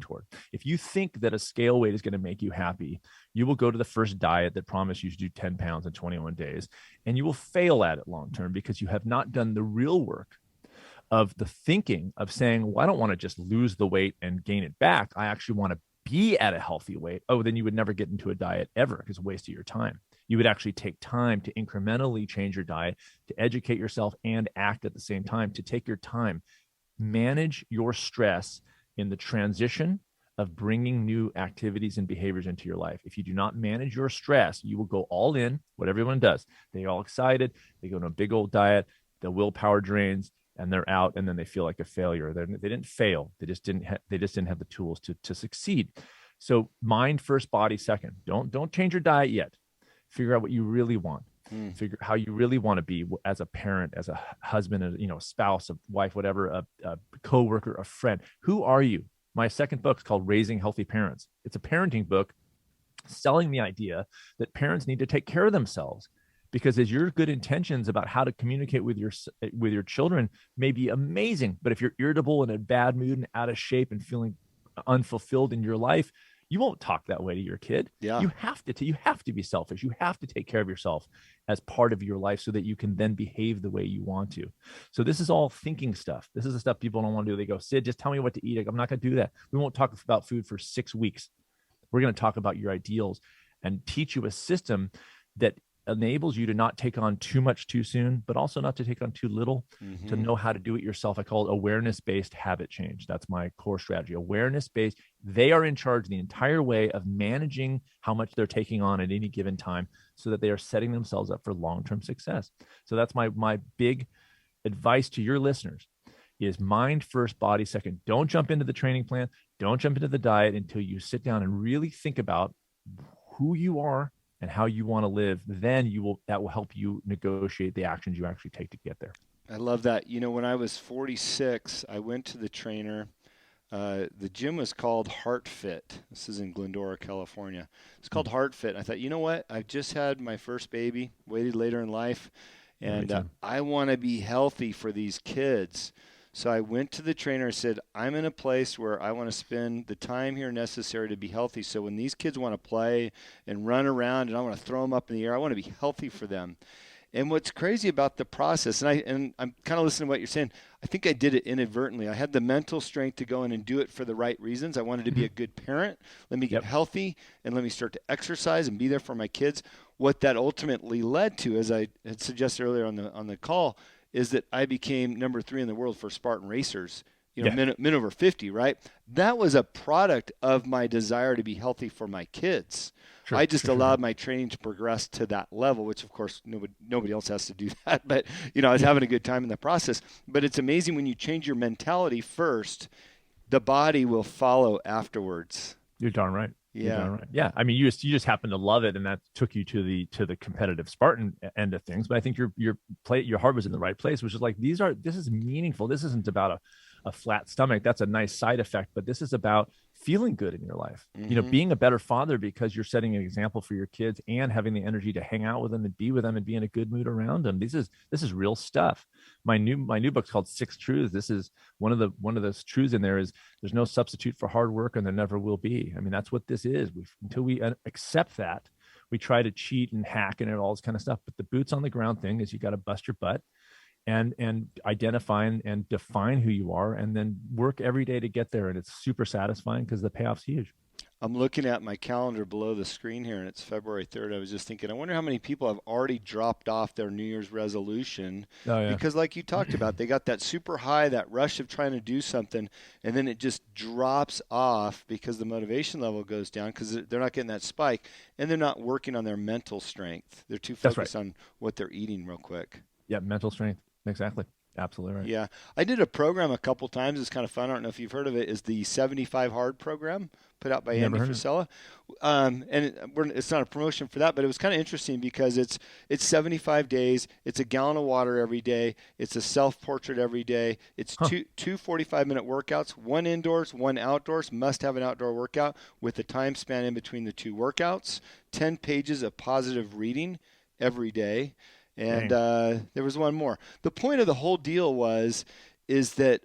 toward. If you think that a scale weight is going to make you happy, you will go to the first diet that promised you to do 10 pounds in 21 days, and you will fail at it long-term because you have not done the real work of the thinking of saying, well, I don't want to just lose the weight and gain it back. I actually want to be at a healthy weight. Oh, then you would never get into a diet ever because it's a waste of your time. You would actually take time to incrementally change your diet, to educate yourself and act at the same time, to take your time, manage your stress in the transition of bringing new activities and behaviors into your life. If you do not manage your stress, you will go all in, what everyone does. They all excited. They go to a big old diet, the willpower drains, and they're out, and then they feel like a failure. They didn't fail. They just didn't have the tools to succeed. So mind first, body second. Don't change your diet yet. Figure out what you really want. Figure how you really want to be as a parent, as a husband, a spouse, a wife, whatever, a coworker, a friend. Who are you? My second book is called Raising Healthy Parents. It's a parenting book selling the idea that parents need to take care of themselves. Because as your good intentions about how to communicate with your children may be amazing, but if you're irritable and in a bad mood and out of shape and feeling unfulfilled in your life, you won't talk that way to your kid. Yeah. You have to be selfish. You have to take care of yourself as part of your life so that you can then behave the way you want to. So this is all thinking stuff. This is the stuff people don't want to do. They go, Sid, just tell me what to eat. I'm not going to do that. We won't talk about food for 6 weeks. We're going to talk about your ideals and teach you a system that enables you to not take on too much too soon, but also not to take on too little, to know how to do it yourself. I call it awareness-based habit change. That's my core strategy. Awareness-based. They are in charge the entire way of managing how much they're taking on at any given time so that they are setting themselves up for long-term success. So that's my big advice to your listeners is mind first, body second. Don't jump into the training plan. Don't jump into the diet until you sit down and really think about who you are and how you want to live. Then that will help you negotiate the actions you actually take to get there. I love that. When I was 46, I went to the trainer. The gym was called Heart Fit. This is in Glendora, California. It's called Heart Fit. I thought, you know what? I've just had my first baby, waited later in life, and I want to be healthy for these kids. So I went to the trainer and said, I'm in a place where I want to spend the time here necessary to be healthy. So when these kids want to play and run around and I want to throw them up in the air, I want to be healthy for them. And what's crazy about the process, and I'm kind of listening to what you're saying, I think I did it inadvertently. I had the mental strength to go in and do it for the right reasons. I wanted to be a good parent. Let me get healthy, and let me start to exercise and be there for my kids. What that ultimately led to, as I had suggested earlier on the call, is that I became number 3 in the world for Spartan racers, men over 50, right? That was a product of my desire to be healthy for my kids. Sure, I just allowed my training to progress to that level, which of course nobody else has to do that. But, I was having a good time in the process. But it's amazing when you change your mentality first, the body will follow afterwards. You're darn right. Yeah. Right. Yeah. I mean, you just happen to love it, and that took you to the competitive Spartan end of things. But I think your heart was in the right place, which is like, this is meaningful. This isn't about a flat stomach. That's a nice side effect, but this is about feeling good in your life. Being a better father because you're setting an example for your kids and having the energy to hang out with them and be with them and be in a good mood around them. This is real stuff. My new book's called 6 Truths. This is one of those truths in there is there's no substitute for hard work, and there never will be. I mean, that's what this is. Until we accept that, we try to cheat and hack and all this kind of stuff. But the boots on the ground thing is you got to bust your butt and identify and define who you are, and then work every day to get there. And it's super satisfying because the payoff's huge. I'm looking at my calendar below the screen here, and it's February 3rd. I was just thinking, I wonder how many people have already dropped off their New Year's resolution. Oh, yeah. Because like you talked about, they got that super high, that rush of trying to do something, and then it just drops off because the motivation level goes down because they're not getting that spike, and they're not working on their mental strength. They're too focused on what they're eating real quick. Yeah, mental strength. Exactly. Absolutely right. Yeah. I did a program a couple times. It's kind of fun. I don't know if you've heard of it. Is the 75 Hard program put out by Andy Frisella. And it's not a promotion for that, but it was kind of interesting because it's 75 days. It's a gallon of water every day. It's a self-portrait every day. It's two 45-minute workouts, one indoors, one outdoors. Must have an outdoor workout with a time span in between the 2 workouts. 10 pages of positive reading every day. And there was one more. The point of the whole deal is that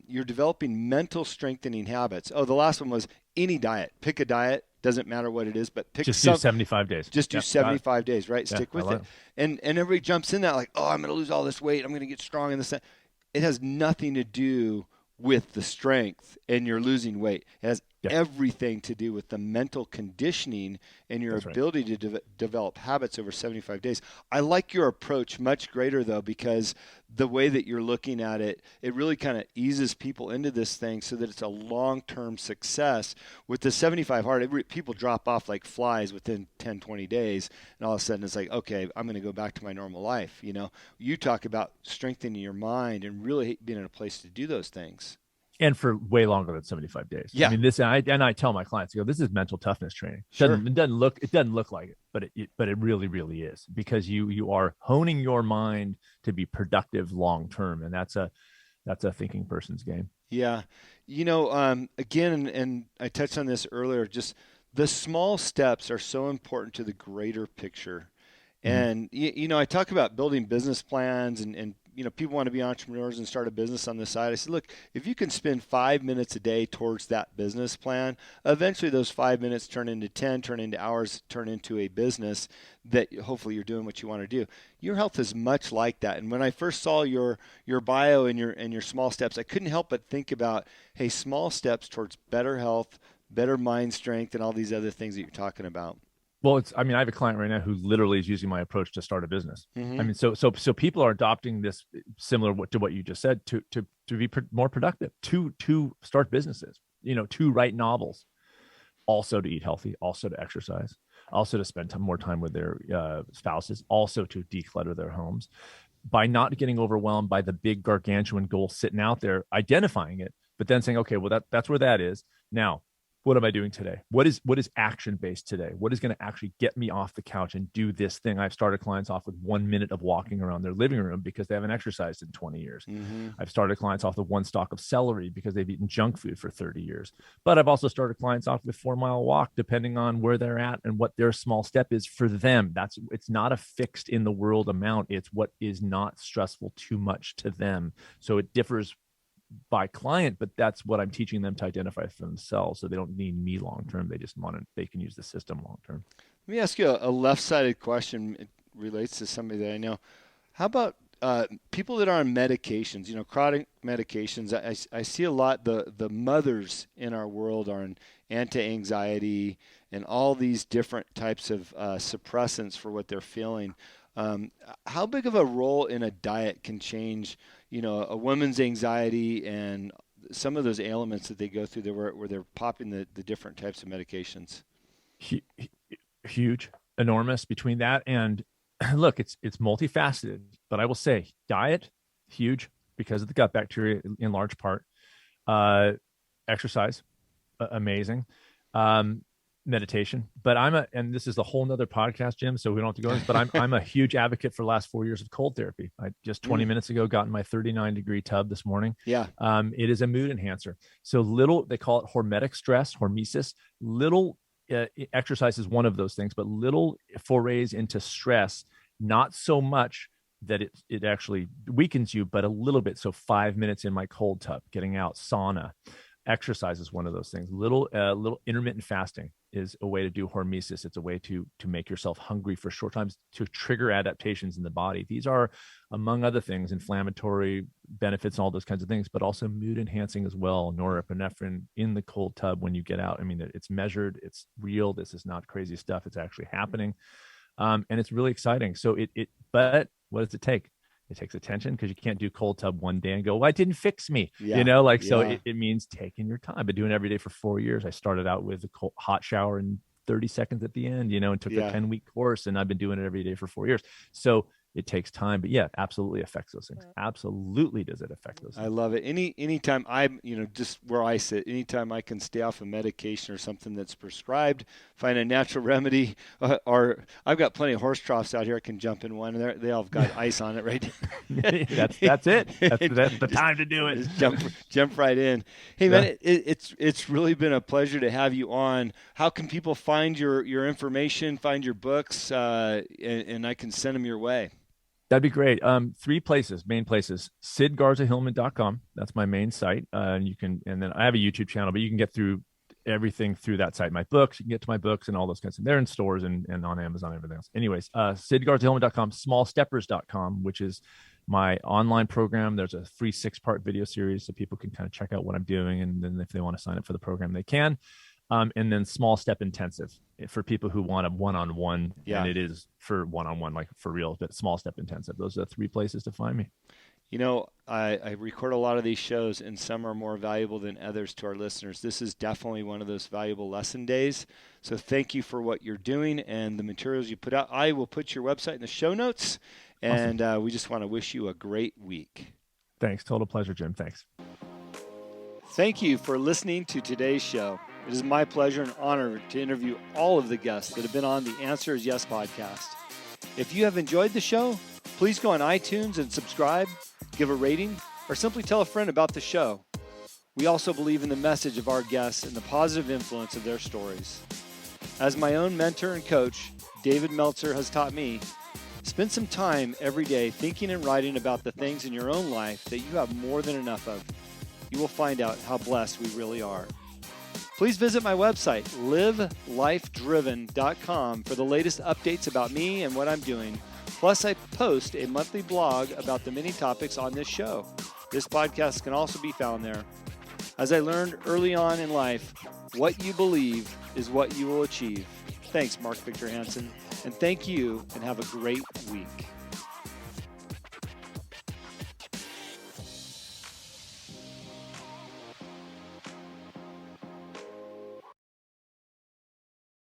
you're developing mental strengthening habits. Oh, the last one was any diet. Pick a diet. Doesn't matter what it is, but pick just do 75 days. Just do 75 days, right? Stick with it. And everybody jumps in that like, oh, I'm going to lose all this weight. I'm going to get strong in this. It has nothing to do with the strength and you're losing weight. It has everything to do with the mental conditioning and your ability to develop habits over 75 days. I like your approach much greater, though, because the way that you're looking at it, it really kind of eases people into this thing so that it's a long-term success. With the 75 hard, people drop off like flies within 10, 20 days, and all of a sudden it's like, okay, I'm going to go back to my normal life. You talk about strengthening your mind and really being in a place to do those things. And for way longer than 75 days. Yeah. I mean, I tell my clients, this is mental toughness training. Sure. It doesn't look like it, but it really, really is, because you are honing your mind to be productive long term, and that's a thinking person's game. Yeah. Again, and I touched on this earlier, just the small steps are so important to the greater picture. And, I talk about building business plans and people want to be entrepreneurs and start a business on the side. I said, look, if you can spend 5 minutes a day towards that business plan, eventually those 5 minutes turn into 10, turn into hours, turn into a business that hopefully you're doing what you want to do. Your health is much like that. And when I first saw your bio and your small steps, I couldn't help but think about, hey, small steps towards better health, better mind strength, and all these other things that you're talking about. Well, I have a client right now who literally is using my approach to start a business. I mean, so people are adopting this similar to what you just said to be more productive, to start businesses, to write novels, also to eat healthy, also to exercise, also to spend more time with their spouses, also to declutter their homes. By not getting overwhelmed by the big gargantuan goal sitting out there, identifying it, but then saying, okay, well, that's where that is. Now, what am I doing today? What is action-based today? What is going to actually get me off the couch and do this thing? I've started clients off with 1 minute of walking around their living room because they haven't exercised in 20 years. I've started clients off with 1 stalk of celery because they've eaten junk food for 30 years. But I've also started clients off with 4-mile walk, depending on where they're at and what their small step is for them. It's not a fixed in the world amount. It's what is not stressful too much to them. So it differs by client, but that's what I'm teaching them to identify for themselves, so they don't need me long term. They can use the system long term. Let me ask you a left-sided question. It relates to somebody that I know. How about people that are on medications, chronic medications? I see a lot, the mothers in our world are on anti-anxiety and all these different types of suppressants for what they're feeling. How big of a role in a diet can change a woman's anxiety and some of those ailments that they go through where they're popping the different types of medications? Huge, enormous between that. And look, it's multifaceted, but I will say diet, huge, because of the gut bacteria in large part. Exercise, amazing. Meditation, but and this is a whole nother podcast, Jim, so we don't have to go into this, but I'm a huge advocate for the last 4 years of cold therapy. I just 20 minutes ago got in my 39-degree tub this morning. Yeah. It is a mood enhancer. So they call it hormetic stress, hormesis. Little exercise is one of those things, but little forays into stress, not so much that it actually weakens you, but a little bit. So 5 minutes in my cold tub, getting out, sauna. Exercise is one of those things. Little intermittent fasting is a way to do hormesis. It's a way to make yourself hungry for short times to trigger adaptations in the body. These are, among other things, inflammatory benefits and all those kinds of things, but also mood enhancing as well. Norepinephrine in the cold tub when you get out. I mean, it's measured, it's real. This is not crazy stuff. It's actually happening. And it's really exciting. So but what does it take? It takes attention, because you can't do cold tub one day and go, well, it didn't fix me. Yeah. So it means taking your time. I've been doing it every day for 4 years. I started out with a hot shower and 30 seconds at the end, and took a 10-week course, and I've been doing it every day for 4 years. So it takes time, but yeah, absolutely affects those things. Absolutely does it affect those things. I love it. Anytime I'm, just where I sit, anytime I can stay off a medication or something that's prescribed, find a natural remedy, or I've got plenty of horse troughs out here. I can jump in one, and they all have got ice on it, right? That's it. That's the time to do it. Jump right in. Hey man, it's really been a pleasure to have you on. How can people find your information, find your books, and I can send them your way? That'd be great. Three places, main places. SidGarzaHillman.com. That's my main site. And you can, and then I have a YouTube channel, but you can get through everything through that site. My books, you can get to my books and all those kinds of things. They're in stores and on Amazon and everything else. Anyways, SidGarzaHillman.com, smallsteppers.com, which is my online program. There's a free 6-part video series so people can kind of check out what I'm doing. And then if they want to sign up for the program, they can. And then Small Step Intensive for people who want a one-on-one. Yeah. And it is for one-on-one, like for real, but Small Step Intensive. Those are the 3 places to find me. You know, I record a lot of these shows, and some are more valuable than others to our listeners. This is definitely one of those valuable lesson days. So thank you for what you're doing and the materials you put out. I will put your website in the show notes, and awesome. We just want to wish you a great week. Thanks. Total pleasure, Jim. Thanks. Thank you for listening to today's show. It is my pleasure and honor to interview all of the guests that have been on the Answer is Yes podcast. If you have enjoyed the show, please go on iTunes and subscribe, give a rating, or simply tell a friend about the show. We also believe in the message of our guests and the positive influence of their stories. As my own mentor and coach, David Meltzer, has taught me, spend some time every day thinking and writing about the things in your own life that you have more than enough of. You will find out how blessed we really are. Please visit my website, livelifedriven.com, for the latest updates about me and what I'm doing. Plus, I post a monthly blog about the many topics on this show. This podcast can also be found there. As I learned early on in life, what you believe is what you will achieve. Thanks, Mark Victor Hansen, and thank you, and have a great week.